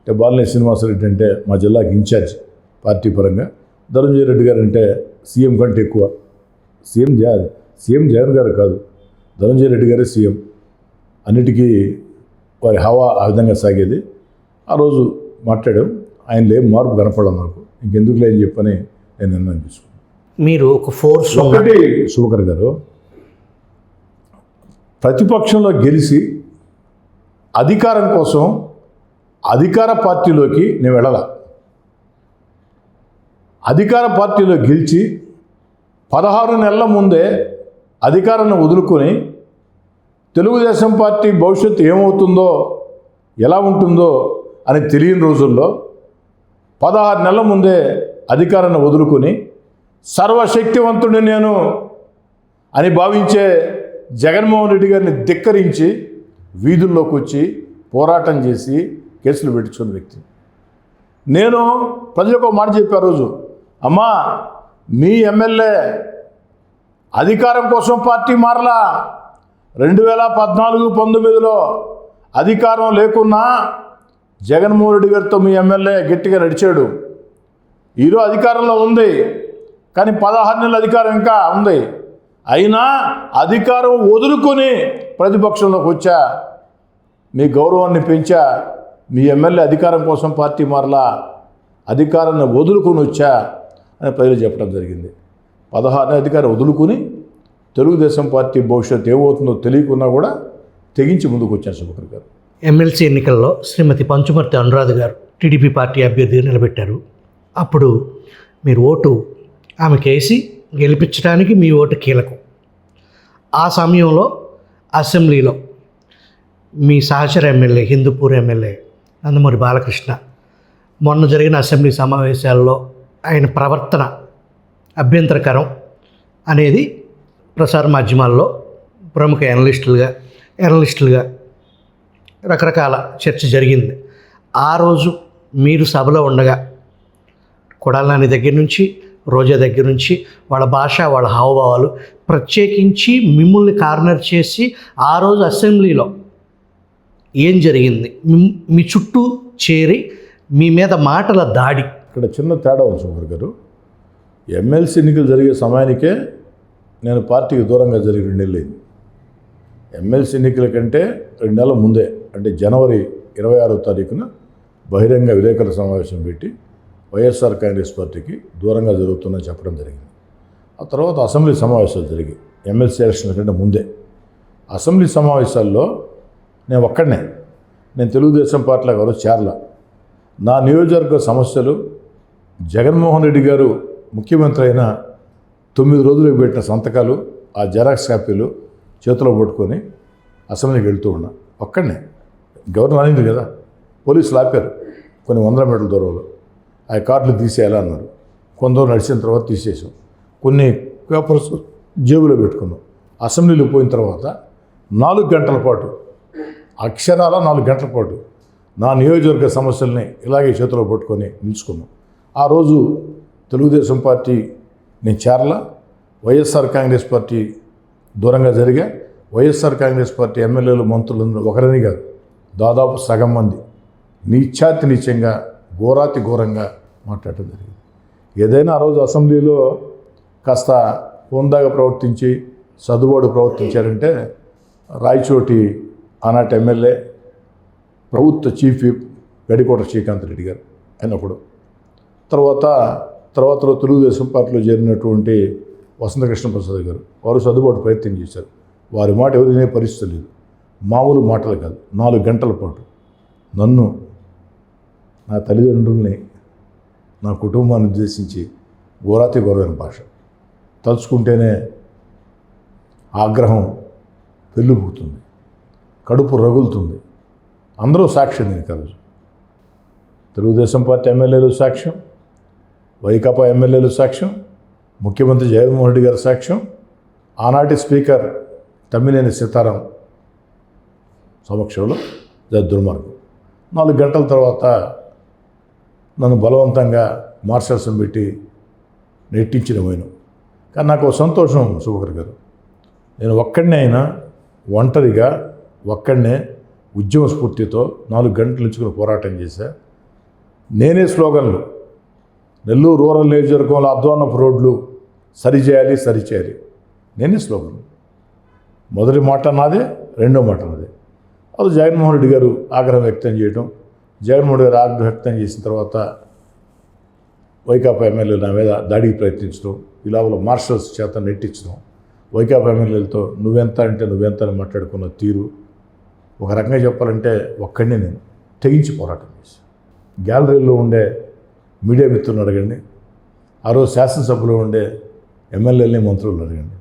అంటే బాలినేని శ్రీనివాసరెడ్డి అంటే మా జిల్లాకి ఇన్ఛార్జ్ పార్టీ పరంగా, ధనంజయ రెడ్డి గారు అంటే సీఎం కంటే ఎక్కువ, సీఎం జగన్ గారు కాదు, ధనంజయ రెడ్డి గారే సీఎం. అన్నిటికీ వారి హవా ఆ విధంగా సాగేది. ఆ రోజు మాట్లాడాం, ఆయనలో ఏం మార్పు కనపడలేదు నాకు, ఇంకెందుకు లేని చెప్పని నేను నిర్ణయం తీసుకున్నాను. మీరు ఒక ఫోర్స్ ఒకటి శుభకర్ గారు, ప్రతిపక్షంలో గెలిచి అధికారం కోసం అధికార పార్టీలోకి నేను వెళ్ళాల. అధికార పార్టీలో గెలిచి 16 నెలల ముందే అధికారాన్ని వదులుకొని తెలుగుదేశం పార్టీ భవిష్యత్తు ఏమవుతుందో ఎలా ఉంటుందో అని తెలియని రోజుల్లో 16 నెలల ముందే అధికారాన్ని వదులుకొని సర్వశక్తివంతుడిని నేను అని భావించే జగన్మోహన్ రెడ్డి గారిని ధిక్కరించి వీధుల్లోకి వచ్చి పోరాటం చేసి కేసులు పెట్టించుకున్న వ్యక్తి నేను. ప్రజలకు మాట చెప్పే రోజు, అమ్మా మీ ఎమ్మెల్యే అధికారం కోసం పార్టీ మారలా. 2014-19లో అధికారం లేకున్నా జగన్మోహన్ రెడ్డి గారితో మీ ఎమ్మెల్యే గట్టిగా నడిచాడు. ఈరోజు అధికారంలో ఉంది, కానీ 16 నెలల అధికారం ఇంకా ఉంది. అయినా అధికారం వదులుకొని ప్రతిపక్షంలోకి వచ్చా, మీ గౌరవాన్ని పెంచా. మీ ఎమ్మెల్యే అధికారం కోసం పార్టీ మారలా, అధికారాన్ని వదులుకొని వచ్చా అని ప్రజలు చెప్పడం జరిగింది. 16 నెలల అధికారం వదులుకొని తెలుగుదేశం పార్టీ భవిష్యత్తు ఏమవుతుందో తెలియకున్నా కూడా తెగించి ముందుకు వచ్చాను శుభకర్ గారు. ఎమ్మెల్సీ ఎన్నికల్లో శ్రీమతి పంచుమర్తి అనురాధ గారు టీడీపీ పార్టీ అభ్యర్థిగా నిలబెట్టారు. అప్పుడు మీరు ఓటు ఆమెకు వేసి గెలిపించడానికి మీ ఓటు కీలకం. ఆ సమయంలో అసెంబ్లీలో మీ సహచర ఎమ్మెల్యే, హిందూపూర్ ఎమ్మెల్యే నందమూరి బాలకృష్ణ మొన్న జరిగిన అసెంబ్లీ సమావేశాల్లో ఆయన ప్రవర్తన అభ్యంతరకరం అనేది ప్రసార మాధ్యమాల్లో ప్రముఖ ఎనలిస్టులుగా రకరకాల చర్చ జరిగింది. ఆ రోజు మీరు సభలో ఉండగా కొడాలి నాని దగ్గర నుంచి, రోజా దగ్గర నుంచి వాళ్ళ భాష, వాళ్ళ హావభావాలు ప్రత్యేకించి మిమ్మల్ని కార్నర్ చేసి ఆ రోజు అసెంబ్లీలో ఏం జరిగింది, మీ చుట్టూ చేరి మీ మీద మాటల దాడి. ఇక్కడ చిన్న తేడా ఉంది శుభకర్ గారు. ఎమ్మెల్సీ ఎన్నికలు జరిగే సమయానికే నేను పార్టీకి దూరంగా జరిగి 2 నెలలు అయింది. ఎమ్మెల్సీ ఎన్నికల కంటే 2 నెలల ముందే, అంటే జనవరి 26వ తారీఖున బహిరంగ విలేకరుల సమావేశం పెట్టి వైఎస్ఆర్ కాంగ్రెస్ పార్టీకి దూరంగా జరుగుతుందని చెప్పడం జరిగింది. ఆ తర్వాత అసెంబ్లీ సమావేశాలు జరిగాయి, ఎమ్మెల్సీ ఎలక్షన్ కంటే ముందే. అసెంబ్లీ సమావేశాల్లో నేను ఒక్కడనే, నేను తెలుగుదేశం పార్టీలో ఎవరో చేరల. నా నియోజకవర్గ సమస్యలు జగన్మోహన్ రెడ్డి గారు ముఖ్యమంత్రి అయిన 9 రోజులకు పెట్టిన సంతకాలు, ఆ జెరాక్స్ కాపీలు చేతిలో పట్టుకొని అసెంబ్లీకి వెళ్తూ ఉన్నా ఒక్కడనే. గవర్నర్ అనింది కదా, పోలీసులు ఆపారు కొన్ని 100 మీటర్ల దూరంలో. ఆ కార్డులు తీసేయాలా అన్నారు. కొందరు నడిచిన తర్వాత తీసేసాం. కొన్ని పేపర్స్ జేబులో పెట్టుకున్నాం. అసెంబ్లీలో పోయిన తర్వాత 4 గంటల పాటు, అక్షరాల 4 గంటల పాటు నా నియోజకవర్గ సమస్యల్ని ఇలాగే చేతిలో పట్టుకొని నిలుచుకున్నాం. ఆ రోజు తెలుగుదేశం పార్టీ నేను చేరలా, వైఎస్ఆర్ కాంగ్రెస్ పార్టీ దూరంగా జరిగా. వైఎస్ఆర్ కాంగ్రెస్ పార్టీ ఎమ్మెల్యేలు, మంత్రులందరూ ఒకరిని కాదు, దాదాపు సగం మంది నీచాతి నీచంగా, ఘోరాతి ఘోరంగా మాట్లాడటం జరిగింది. ఏదైనా ఆ రోజు అసెంబ్లీలో కాస్త హోందాగా ప్రవర్తించి సర్దుబాటు ప్రవర్తించారంటే రాయచోటి ఆనాటి ఎమ్మెల్యే, ప్రభుత్వ చీఫ్ విప్ గడికోట శ్రీకాంత్ రెడ్డి గారు అయినప్పుడు, తర్వాత తెలుగుదేశం పార్టీలో చేరినటువంటి వసంతకృష్ణ ప్రసాద్ గారు, వారు సర్దుబాటు ప్రయత్నం చేశారు. వారి మాట ఎవరు వినే పరిస్థితి లేదు. మామూలు మాటలు కాదు, 4 గంటల పాటు నన్ను, నా తల్లిదండ్రుల్ని, నా కుటుంబాన్ని ఉద్దేశించి ఘోరాతి ఘోరమైన భాష. తలుచుకుంటేనే ఆగ్రహం పెళ్ళిపుతుంది, కడుపు రగులుతుంది. అందరూ సాక్ష్యం దీనికి. ఆ రోజు తెలుగుదేశం పార్టీ ఎమ్మెల్యేలు సాక్ష్యం, వైకాపా ఎమ్మెల్యేలు సాక్ష్యం, ముఖ్యమంత్రి జగన్మోహన్ రెడ్డి గారి సాక్ష్యం, ఆనాటి స్పీకర్ తమ్మినేని సీతారాం సమక్షంలో దుర్మార్గం. 4 గంటల తర్వాత నన్ను బలవంతంగా మార్షల్స్ని పెట్టి నెట్టించిన పోయినాం. కానీ నాకు సంతోషం శుభకర్ గారు, నేను ఒక్కడనే అయినా ఒంటరిగా ఒక్కడనే ఉద్యమ స్ఫూర్తితో 4 గంటలు నిలుచుకుని పోరాటం చేశా. నేనే స్లోగన్లు, నెల్లూరు రూరల్ నియోజకవర్గంలో అధ్వానపు రోడ్లు సరిచేయాలి. నేనే స్లోగన్. మొదటి మాట నాదే, రెండో మాట నాదే. అది జగన్మోహన్ రెడ్డి గారు ఆగ్రహం వ్యక్తం చేయడం, జగన్మోహన్ రెడ్డి గారు ఆగ్రహం వ్యక్తం చేసిన తర్వాత వైకాపా ఎమ్మెల్యేలు నా మీద దాడికి ప్రయత్నించడం, ఇలా మార్షల్స్ చేత నెట్టించడం, వైకాపా ఎమ్మెల్యేలతో నువ్వెంత అంటే నువ్వెంత అని మాట్లాడుకున్న తీరు, ఒక రకంగా చెప్పాలంటే ఒక్కడినే నేను తెగించి పోరాటం చేశాను. గ్యాలరీలో ఉండే మీడియా మిత్రులను అడగండి, ఆ రోజు శాసనసభలో ఉండే ఎమ్మెల్యేలని మంత్రులను అడగండి.